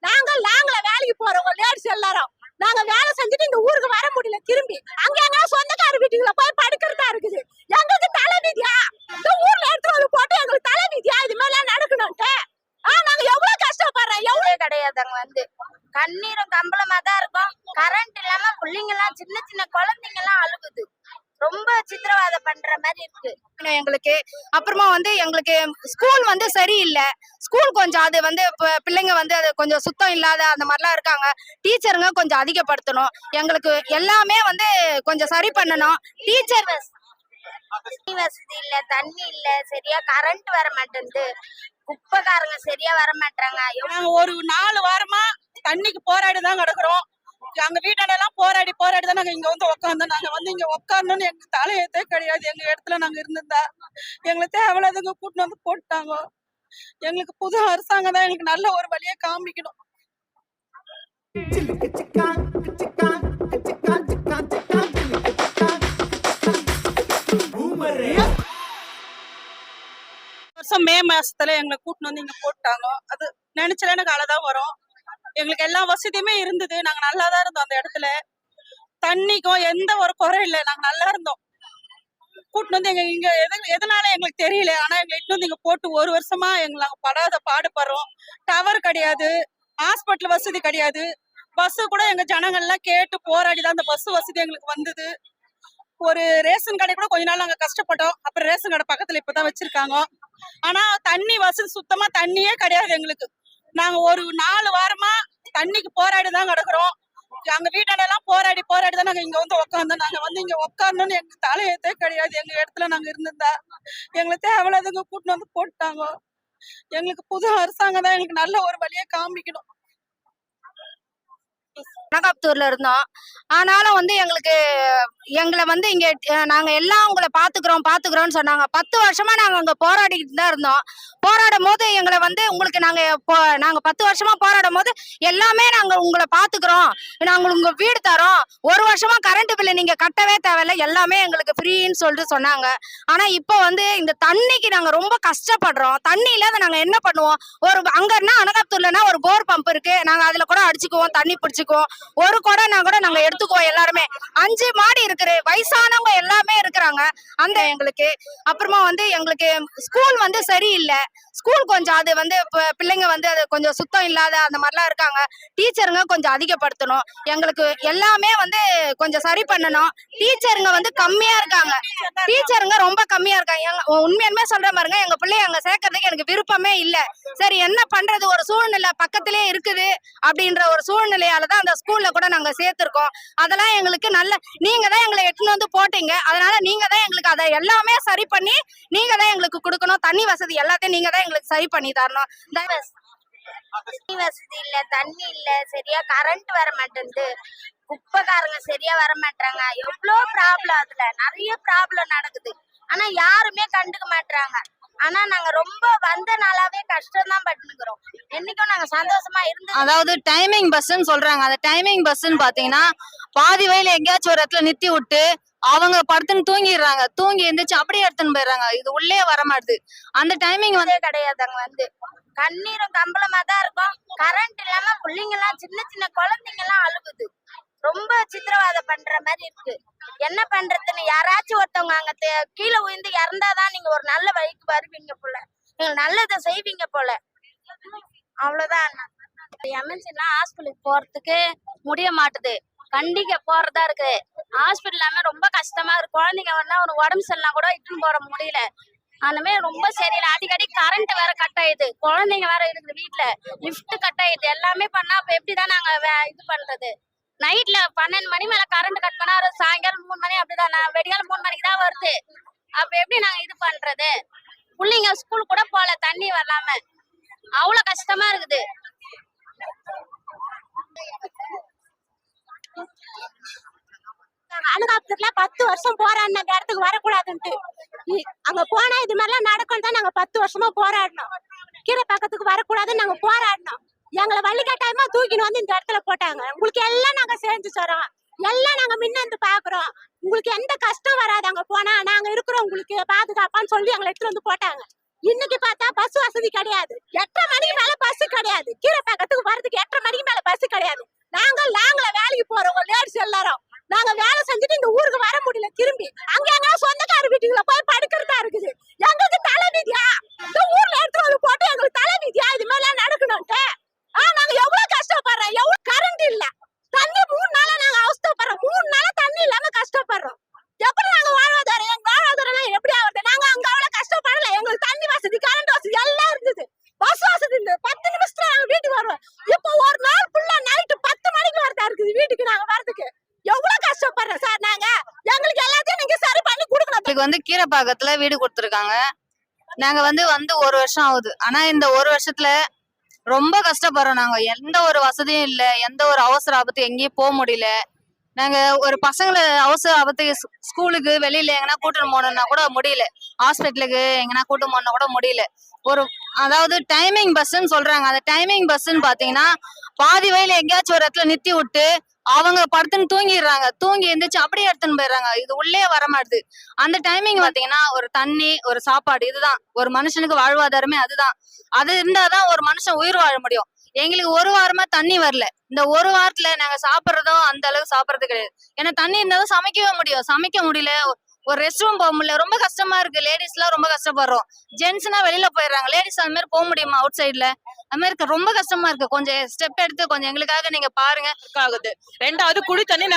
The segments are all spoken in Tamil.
நாங்கள வேலைக்கு போறவங்க லேடிஸ் எல்லாரும் நாங்க வேலை செஞ்சுட்டு இந்த ஊருக்கு வர முடியல. திரும்பி அங்க எங்க சொந்தக்கார வீட்டுக்குள்ள போய் படுக்கிறதா இருக்குது. எங்களுக்கு தலைவிதியா இந்த ஊர்ல எடுத்து போட்டு எங்களுக்கு தலைவிதியா இது மாதிரி எல்லாம் நடக்கணும்ட்டு நாங்க எவ்வளவு கஷ்டப்படுறோம். எவ்வளவு கிடையாது. அங்க கண்ணீரும் கம்பளமா தான் இருக்கும். கரண்ட் இல்லாம பிள்ளைங்க எல்லாம் சின்ன சின்ன குழந்தைங்க எல்லாம் அழுகுது. ரொம்ப சித்திரவதை பண்ற மாதிரி இருக்கு எங்களுக்கு. அப்புறமா எங்களுக்கு ஸ்கூல் சரியில்லை. ஸ்கூல் கொஞ்சம் அது பிள்ளைங்க அது கொஞ்சம் சுத்தம் இல்லாத அந்த மாதிரிலாம் இருக்காங்க. டீச்சருங்க கொஞ்சம் அதிகப்படுத்தணும். எங்களுக்கு எல்லாமே கொஞ்சம் சரி பண்ணணும். டீச்சர் வசதி இல்ல, தண்ணி இல்ல, சரியா கரண்ட் வர மாட்டேங்குது. குப்பைக்காரங்க சரியா வர மாட்டாங்க. ஒரு 4 வாரமா தண்ணிக்கு போராடிதான் கிடக்குறோம். அங்க வீட்டாண்டெல்லாம் போராடி தான் நாங்க இங்க உட்காந்து நாங்க இங்க உட்காரணும்னு எங்க தலையத்தே கிடையாது. எங்க இடத்துல நாங்க இருந்திருந்தா எங்களுக்கு தேவையில்லாதவங்க கூட்டிட்டு போட்டாங்க. எங்களுக்கு புது அரசாங்கம் தான் எங்களுக்கு நல்ல ஒரு வழியை காமிக்கணும். வருஷம் மே மாசத்துல எங்களை கூட்டிட்டு இங்க போட்டாங்க. அது நினைச்சல எனக்கு அழதான் வரும். எங்களுக்கு எல்லா வசதியுமே இருந்தது. நாங்க நல்லாதான் இருந்தோம். அந்த இடத்துல தண்ணிக்கும் எந்த ஒரு குறை இல்லை. நாங்க நல்லா இருந்தோம். கூட்டிட்டு எங்க இங்க எதனால எங்களுக்கு தெரியல. ஆனா எங்களை இட்டு இங்க போட்டு 1 வருஷமா நாங்க படாத பாடுபடுறோம். டவர் கிடையாது, ஹாஸ்பிட்டல் வசதி கிடையாது. பஸ் கூட எங்க ஜனங்கள்லாம் கேட்டு போராடிதான் அந்த பஸ் வசதி எங்களுக்கு வந்தது. ஒரு ரேஷன் கடை கூட கொஞ்ச நாள் நாங்க கஷ்டப்பட்டோம். அப்புறம் ரேஷன் கடை பக்கத்துல இப்பதான் வச்சிருக்காங்க. ஆனா தண்ணி வசதி சுத்தமா தண்ணியே கிடையாது எங்களுக்கு. நாங்க ஒரு 4 வாரமா தண்ணிக்கு போராடிதான் கிடக்குறோம். அங்க வீட்டாண்டெல்லாம் போராடி தான் நாங்க இங்க உட்காந்து நாங்க இங்க உட்காரணும்னு எங்க தலையத்தே கிடையாது. எங்க இடத்துல நாங்க இருந்திருந்தா எங்களுக்கு தேவையில்லாதவங்க கூட்டிட்டு போட்டாங்க. எங்களுக்கு புது அரசாங்கம் தான் எங்களுக்கு நல்ல ஒரு வழியை காமிக்கணும். கனகாப்தூர்ல இருந்தோம். ஆனாலும் எங்களுக்கு எங்களை இங்க நாங்க எல்லாம் உங்களை பாத்துக்கிறோம்னு சொன்னாங்க. 10 வருஷமா நாங்க அங்க போராடிக்கிட்டு தான் இருந்தோம். போராடும் போது எங்களை உங்களுக்கு நாங்க 10 வருஷமா போராடும் போது எல்லாமே நாங்க உங்களை பாத்துக்கிறோம், நாங்க உங்க வீடு தரோம், 1 வருஷமா கரண்ட் பில்லு நீங்க கட்டவே தேவையில்லை, எல்லாமே எங்களுக்கு ஃப்ரீன்னு சொல்லிட்டு சொன்னாங்க. ஆனா இப்போ இந்த தண்ணிக்கு நாங்க ரொம்ப கஷ்டப்படுறோம். தண்ணி இல்லாத நாங்க என்ன பண்ணுவோம்? அங்கன்னா அனகாப்தூர்லன்னா ஒரு போர் பம்ப் இருக்கு. நாங்க அதுல கூட அடிச்சுக்குவோம், தண்ணி பிடிச்சுக்குவோம். ஒரு குடம்னா கூட நாங்க எடுத்துக்குவோம். எல்லாருமே 5 மாடி இருக்குது. வயசானவங்க எல்லாமே இருக்கிறாங்க அந்த எங்களுக்கு. அப்புறமா எங்களுக்கு ஸ்கூல் சரியில்லை. ஸ்கூல் கொஞ்சம் அது பிள்ளைங்க அது கொஞ்சம் சுத்தம் இல்லாத அந்த மாதிரிலாம் இருக்காங்க. டீச்சருங்க கொஞ்சம் அதிகப்படுத்தணும். எங்களுக்கு எல்லாமே கொஞ்சம் சரி பண்ணணும். டீச்சருங்க கம்மியா இருக்காங்க. டீச்சருங்க ரொம்ப கம்மியா இருக்காங்க. உண்மையுமே சொல்ற பாருங்க, எங்க பிள்ளைய அங்க சேர்க்கறதுக்கு எனக்கு விருப்பமே இல்ல. சரி என்ன பண்றது, ஒரு சூழ்நிலை பக்கத்திலே இருக்குது அப்படின்ற ஒரு சூழ்நிலையாலதான் அந்த ஸ்கூல்ல கூட நாங்க சேர்த்திருக்கோம். அதெல்லாம் எங்களுக்கு நீங்க தான் எங்களை எடுத்துட்டு போட்டீங்க. அதனால நீங்க தான் எங்களுக்கு அதை எல்லாமே சரி பண்ணி நீங்க தான் எங்களுக்கு கொடுக்கணும். தண்ணி வசதி எல்லாத்தையும் நீங்க தான் எங்களுக்கு சரி பண்ணி தரணும். தண்ணி வசதி இல்ல, தண்ணி இல்ல, சரியா கரண்ட் வர மாட்டேங்குது. குப்பைக்காரங்க சரியா வர மாட்டாங்க. எவ்வளவு ப்ராப்ளம், அதுல நிறைய ப்ராப்ளம் நடக்குது. ஆனா யாருமே கண்டுக்க மாட்டாங்க. ஆனா நாங்க ரொம்ப வந்த நாளாவே கஷ்டம் தான் பட்டுக்கிறோம். என்னைக்கும் நாங்க சந்தோஷமா இருந்து. அதாவது டைமிங் பஸ்ன்னு சொல்றாங்க. அந்த டைமிங் பஸ்ன்னு பாத்தீங்கன்னா பாதி வயல எங்கேயாச்சும் ஒரு இடத்துல நிறுத்தி விட்டு அவங்க படுத்துன்னு தூங்கிடுறாங்க. தூங்கி எந்திரிச்சு அப்படியே எடுத்துன்னு போயிடுறாங்க. இது உள்ளே வர மாட்டுது. அந்த டைமிங் கிடையாது. அங்க கண்ணீரும் கம்பளமா தான் இருக்கும். கரண்ட் இல்லாம பிள்ளைங்க எல்லாம் சின்ன சின்ன குழந்தைங்க எல்லாம் அழுகுது. ரொம்ப சித்திரவதை பண்ற மாதிரி இருக்கு. என்ன பண்றதுன்னு யாராச்சும் ஒருத்தவங்க அங்க கீழே விழுந்து இறந்தாதான் நீங்க ஒரு நல்ல வழிக்கு வருவீங்க போல, நீங்க நல்லதை செய்வீங்க போல. அவ்வளவுதான். எமர்ஜென்சினா ஹாஸ்பிட்டலுக்கு போறதுக்கு முடிய மாட்டுது. கண்டிக்க போறதா இருக்கு. ஹாஸ்பிட்டல் இல்லாம ரொம்ப கஷ்டமா இருக்கு. குழந்தைங்க வரனா ஒரு உடம்பு சரியில்லைனா கூட இட்டுன்னு போற முடியல. அந்த மாதிரி ரொம்ப சரியில்லை. அடிக்கடி கரண்ட் வேற கட் ஆயிடுது. குழந்தைங்க வேற இருக்குது வீட்டுல. லிஃப்ட் கட் ஆயிடுது. எல்லாமே பண்ணா அப்ப எப்படிதான் நாங்க இது பண்றது? நைட்ல 12 மணி மேல கரண்ட் கட் பண்ணா சாயங்காலம் 3 மணி அப்படிதான். வெடிகாலம் 3 மணிக்கு தான் வருது. அப்ப எப்படி நாங்க இது பண்றது? பிள்ளைங்க ஸ்கூல் கூட போல தண்ணி வரலாம. அவ்வளவு கஷ்டமா இருக்குது. அனகாப்தூர்ல 10 வருஷம் போராடின அந்த இடத்துக்கு வரக்கூடாதுன்ட்டு அங்க போனா இது மாதிரிலாம் நடக்கும் தான் நாங்க 10 வருஷமா போராடினோம். கீரை பக்கத்துக்கு வரக்கூடாதுன்னு நாங்க போராடினோம். எங்களை வள்ளிக்கட்டாயமா தூக்கின்னு இந்த இடத்துல போட்டாங்க. உங்களுக்கு எல்லாம் நாங்க செஞ்சு தரோம், எல்லாம் நாங்க முன்ன பாக்குறோம். உங்களுக்கு எந்த கஷ்டம் வராது. அங்க போனா நாங்க இருக்கிறோம் உங்களுக்கு பாதுகாப்பான்னு சொல்லி எங்களை எடுத்துட்டு போட்டாங்க. இன்னைக்கு பார்த்தா பஸ் வசதி கிடையாது. 8:30 மணிக்கு மேல பஸ் கிடையாது. கீரை பக்கத்துக்கு வரதுக்கு 8:30 தண்ணி அங்க எங்க சொந்தக்கார வீட்டுக்குள்ள போய் படுக்கிறதா இருக்குது. எங்களுக்கு தலைவிதியா இந்த ஊர்ல எடுத்து வந்து போட்டு எங்களுக்கு தலைவிதியா இது மாதிரி எல்லாம் நடக்கணும்ட்டு. நாங்க எவ்வளவு கஷ்டப்படுறோம், எவ்வளவு கரண்ட் இல்ல, தண்ணி 3 நாளா நாங்க அவஸ்தைப்படுறோம். 3 நாளா தண்ணி இல்லாம கஷ்டப்படுறோம். எப்படி நாங்க வாழ்வாதாரம், எங்க வாழ்வாதாரம் எப்படி ஆகுது? நாங்க அங்க அவ்வளவு கஷ்டப்படல. எங்களுக்கு தண்ணி வசதி, கரண்ட் வசதி எல்லாம் இருந்தது. பஸ் வசதி இருந்தது. 10 நிமிஷத்துல நாங்க வீட்டுக்கு வருவோம். இப்போ ஒரு நாள் ஃபுல்லா நைட்டு 10 மணிக்கு வரதா இருக்குது வீட்டுக்கு நாங்க வரதுக்கு. எவ்வளவு கஷ்டப்படுறோம் சார் நாங்க. எங்களுக்கு எல்லாத்தையும் நீங்க சரி பண்ணி கொடுக்கணும். எங்களுக்கு வந்து கீரப்பாக்கத்துல வீடு கொடுத்துருக்காங்க. நாங்க வந்து 1 வருஷம் ஆகுது. ஆனா இந்த 1 வருஷத்துல ரொம்ப கஷ்டப்படுறோம். நாங்க எந்த ஒரு வசதியும் இல்ல, எந்த ஒரு அவசர ஆபத்து எங்கேயும் போக முடியல. நாங்க ஒரு பசங்களை அவசர ஆபத்து ஸ்கூலுக்கு வெளியில எங்கன்னா கூட்டிட்டு போனோம்னா கூட முடியல, ஹாஸ்பிட்டலுக்கு எங்கன்னா கூட்டு போனா கூட முடியல. அதாவது டைமிங் பஸ்ன்னு சொல்றாங்க. அந்த டைமிங் பஸ்ன்னு பாத்தீங்கன்னா பாதி வயல எங்கேயாச்சும் ஒரு இடத்துல நிறுத்தி விட்டு அவங்க படுத்துன்னு தூங்கிடுறாங்க. தூங்கி எந்திரிச்சு அப்படியே எடுத்துன்னு போயிடுறாங்க. இது உள்ளே வர மாட்டுது. அந்த டைமிங் பாத்தீங்கன்னா ஒரு தண்ணி, ஒரு சாப்பாடு, இதுதான் ஒரு மனுஷனுக்கு வாழ்வாதாரமே. அதுதான். அது இருந்தாதான் ஒரு மனுஷன் உயிர் வாழ முடியும். எங்களுக்கு 1 வாரமா தண்ணி வரல. இந்த 1 வாரத்துல நாங்க சாப்பிடுறதும் அந்த அளவுக்கு சாப்பிடுறது கிடையாது. ஏன்னா தண்ணி இருந்தாலும் சமைக்கவே முடியும். சமைக்க முடியல, ஒரு ரெஸ்ட் ரூம் போக முடியல. ரொம்ப கஷ்டமா இருக்கு. லேடிஸ் எல்லாம் ரொம்ப கஷ்டப்படுறோம். ஜென்ஸ்னா வெளியில போயிடுறாங்க. லேடிஸ் அந்த மாதிரி போக முடியுமா அவுட் சைட்ல? அந்த மாதிரி ரொம்ப கஷ்டமா இருக்கு. கொஞ்சம் ஸ்டெப் எடுத்து கொஞ்சம் எங்களுக்காக நீங்க பாருங்க. ஆகுது. 2வது குடி தண்ணி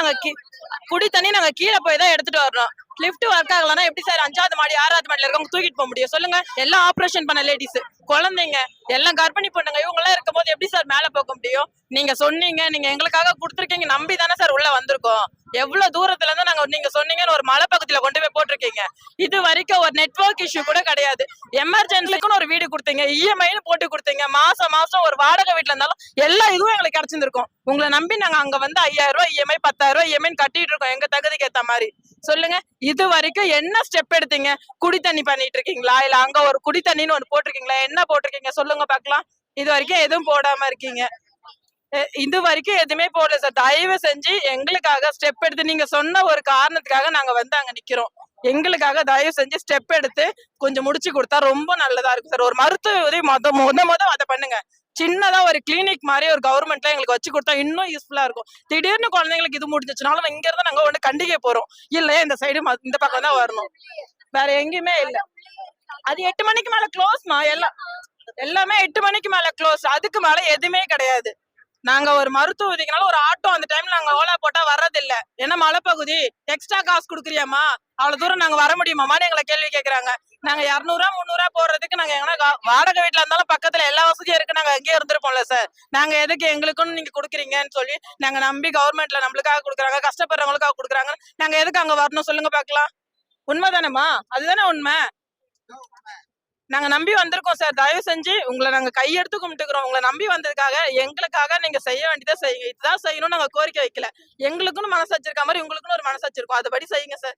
நாங்க கீழே போய் தான் எடுத்துட்டு வரணும். லிஃப்ட் ஒர்க் ஆகலன்னா எப்படி சார் 5வது மாடி 6வது மாடியில இருக்கவங்க தூக்கிட்டு போக முடியும் சொல்லுங்க? எல்லாம் ஆபரேஷன் பண்ண லேடிஸ், குழந்தைங்க, எல்லாம் கர்ப்பிணி பொண்ணுங்க, இவங்க எல்லாம் இருக்கும் போது எப்படி சார் மேல போக முடியும்? நீங்க சொன்னீங்க, நீங்க எங்களுக்காக கொடுத்துருக்கீங்க, நம்பி தானே சார் உள்ள வந்திருக்கோம். எவ்வளவு தூரத்துல இருந்து நாங்க நீங்க சொன்னீங்கன்னு ஒரு மலை பக்கத்துல கொண்டு போய் போட்டிருக்கீங்க. இது வரைக்கும் ஒரு நெட்வொர்க் இஷ்யூ கூட கிடையாது. எமர்ஜென்சிக்குன்னு ஒரு வீடு கொடுத்தீங்க, இஎம்ஐன்னு போட்டு கொடுத்தீங்க. மாசம் மாசம் ஒரு வாடகை வீட்டுல இருந்தாலும் எல்லா இதுவும் எங்களுக்கு கிடைச்சிருக்கும். உங்களை நம்பி நாங்க அங்க வந்து 5000 ரூபாய் இஎம்ஐ, 10000 ரூபாய் இஎம்ஐன்னு கட்டிட்டு இருக்கோம் எங்க தகுதிக்கு ஏத்த மாதிரி. சொல்லுங்க, இது வரைக்கும் என்ன ஸ்டெப் எடுத்தீங்க? குடி தண்ணி பண்ணிட்டு இருக்கீங்களா, இல்ல அங்க ஒரு குடி தண்ணின்னு ஒண்ணு போட்டிருக்கீங்களா? என்ன போட்டிருக்கீங்க சொல்லுங்க பாக்கலாம். இது வரைக்கும் எதுவும் போடாம இருக்கீங்க. இது வரைக்கும் எதுவுமே போடல சார். தயவு செஞ்சு எங்களுக்காக ஸ்டெப் எடுத்து, நீங்க சொன்ன ஒரு காரணத்துக்காக நாங்க வந்து அங்க நிக்கிறோம். எங்களுக்காக தயவு செஞ்சு ஸ்டெப் எடுத்து கொஞ்சம் முடிச்சு கொடுத்தா ரொம்ப நல்லதா இருக்கும் சார். ஒரு மருத்துவ உதவி முத அதை பண்ணுங்க. சின்னதா ஒரு கிளினிக் மாதிரி ஒரு கவர்மெண்ட்ல எங்களுக்கு வச்சு கொடுத்தா இன்னும் யூஸ்ஃபுல்லா இருக்கும். திடீர்னு குழந்தைங்களுக்கு இது முடிஞ்சிச்சுனாலும் இங்க இருந்து நாங்க ஒண்ணு கண்டிக்க போறோம் இல்லையா? இந்த சைடு இந்த பக்கம் தான் வரணும், வேற எங்கேயுமே இல்ல. அது 8 மணிக்கு மேல க்ளோஸ்மா. எல்லாமே 8 மணிக்கு மேல க்ளோஸ். அதுக்கு மேல எதுவுமே கிடையாது. நாங்க ஒரு மருத்துவ உதவினால ஒரு ஆட்டோ அந்த டைம்ல நாங்க ஓலா போட்டா வர்றது இல்ல. ஏன்னா மலைப்பகுதி, எக்ஸ்ட்ரா காசு கொடுக்குறியாமா, அவ்வளவு தூரம் நாங்க வர முடியுமான்னு எங்களை கேள்வி கேட்கறாங்க. நாங்க 200 ரூபா 300 ரூபா போடுறதுக்கு நாங்க எங்கன்னா வாடகை வீட்டுல இருந்தாலும் பக்கத்துல எல்லா வசதியும் இருக்கு, நாங்க அங்கேயே இருந்திருப்போம்ல சார். நாங்க எதுக்கு எங்களுக்குன்னு நீங்க கொடுக்குறீங்கன்னு சொல்லி நாங்க நம்பி கவர்மெண்ட்ல நம்மளுக்காக கொடுக்குறாங்க, கஷ்டப்படுறவங்களுக்காக கொடுக்குறாங்க, நாங்க எதுக்கு அங்க வரணும் சொல்லுங்க பாக்கலாம்? உண்மைதானேமா? அதுதானே உண்மை. நாங்க நம்பி வந்திருக்கோம் சார். தயவு செஞ்சு உங்களை நாங்க கையெடுத்து கும்பிட்டுக்கிறோம். உங்களை நம்பி வந்ததுக்காக எங்களுக்காக நீங்க செய்ய வேண்டியதை செய்யுங்க. இதுதான் செய்யணும்னு நாங்க கோரிக்கை வைக்கல. எங்களுக்குன்னு மனசாட்சி இருக்க மாதிரி உங்களுக்குன்னு ஒரு மனசாட்சி இருக்கும், அதுபடி செய்யுங்க சார்.